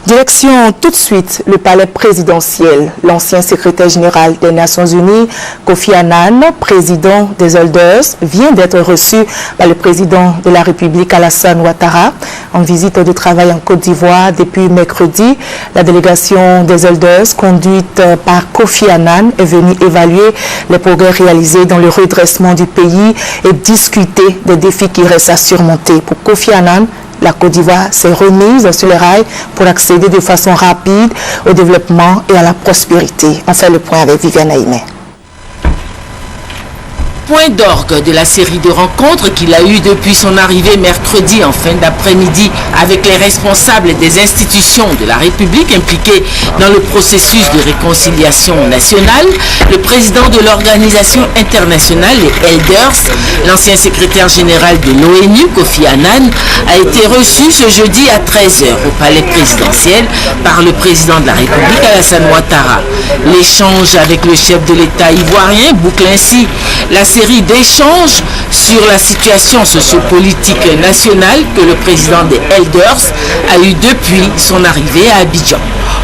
Direction tout de suite le palais présidentiel. L'ancien secrétaire général des Nations Unies, Kofi Annan, président des Elders, vient d'être reçu par le président de la République, Alassane Ouattara, en visite de travail en Côte d'Ivoire depuis mercredi. La délégation des Elders, conduite par Kofi Annan, est venue évaluer les progrès réalisés dans le redressement du pays et discuter des défis qui restent à surmonter. Pour Kofi Annan, la Côte d'Ivoire s'est remise sur les rails pour accéder de façon rapide au développement et à la prospérité. On fait le point avec Viviane Aïmé. Point d'orgue de la série de rencontres qu'il a eues depuis son arrivée mercredi en fin d'après-midi avec les responsables des institutions de la République impliquées dans le processus de réconciliation nationale, le président de l'organisation internationale, les Elders, l'ancien secrétaire général de l'ONU, Kofi Annan, a été reçu ce jeudi à 13h au palais présidentiel par le président de la République, Alassane Ouattara. L'échange avec le chef de l'État ivoirien boucle ainsi la série d'échanges sur la situation sociopolitique nationale que le président des Elders a eu depuis son arrivée à Abidjan.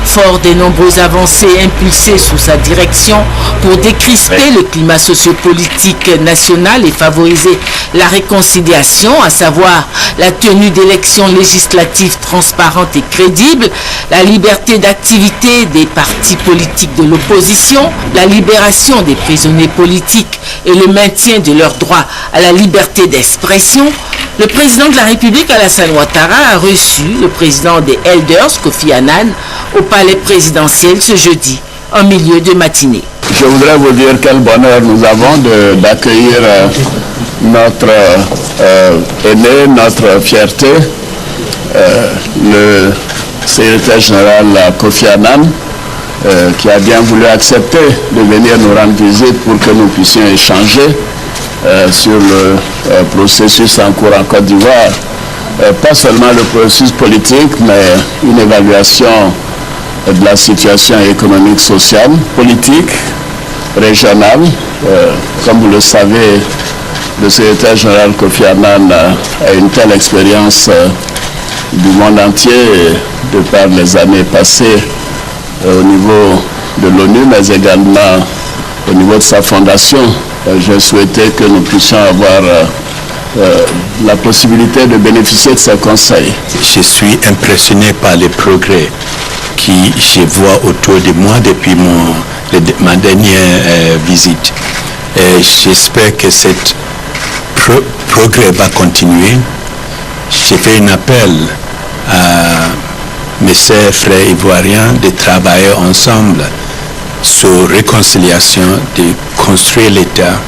Fort des nombreuses avancées impulsées sous sa direction pour décrisper le climat sociopolitique national et favoriser la réconciliation, à savoir la tenue d'élections législatives transparentes et crédibles, la liberté d'activité des partis politiques de l'opposition, la libération des prisonniers politiques et le maintien de leur droit à la liberté d'expression, le président de la République, Alassane Ouattara, a reçu le président des Elders, Kofi Annan, au palais présidentiel ce jeudi, en milieu de matinée. Je voudrais vous dire quel bonheur nous avons d'accueillir notre aîné, notre fierté, le secrétaire général Kofi Annan, qui a bien voulu accepter de venir nous rendre visite pour que nous puissions échanger sur le processus en cours en Côte d'Ivoire. Pas seulement le processus politique, mais une évaluation de la situation économique, sociale, politique, régionale. Comme vous le savez, le secrétaire général Kofi Annan a une telle expérience du monde entier de par les années passées au niveau de l'ONU, mais également au niveau de sa fondation. J'ai souhaité que nous puissions avoir la possibilité de bénéficier de ses conseils. Je suis impressionné par les progrès que je vois autour de moi depuis ma dernière visite. J'espère que ce progrès va continuer. J'ai fait un appel à mes chers frères ivoiriens de travailler ensemble sur réconciliation, de construire l'État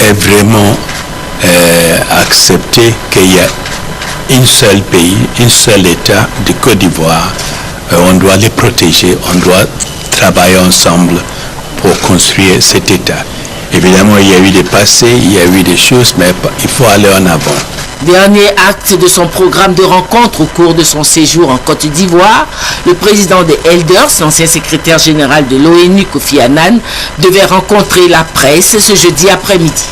et vraiment accepter qu'il y a un seul pays, un seul État de Côte d'Ivoire. On doit les protéger, on doit travailler ensemble pour construire cet État. Évidemment, il y a eu des passés, il y a eu des choses, mais il faut aller en avant. Dernier acte de son programme de rencontre au cours de son séjour en Côte d'Ivoire, le président des Elders, l'ancien secrétaire général de l'ONU, Kofi Annan, devait rencontrer la presse ce jeudi après-midi.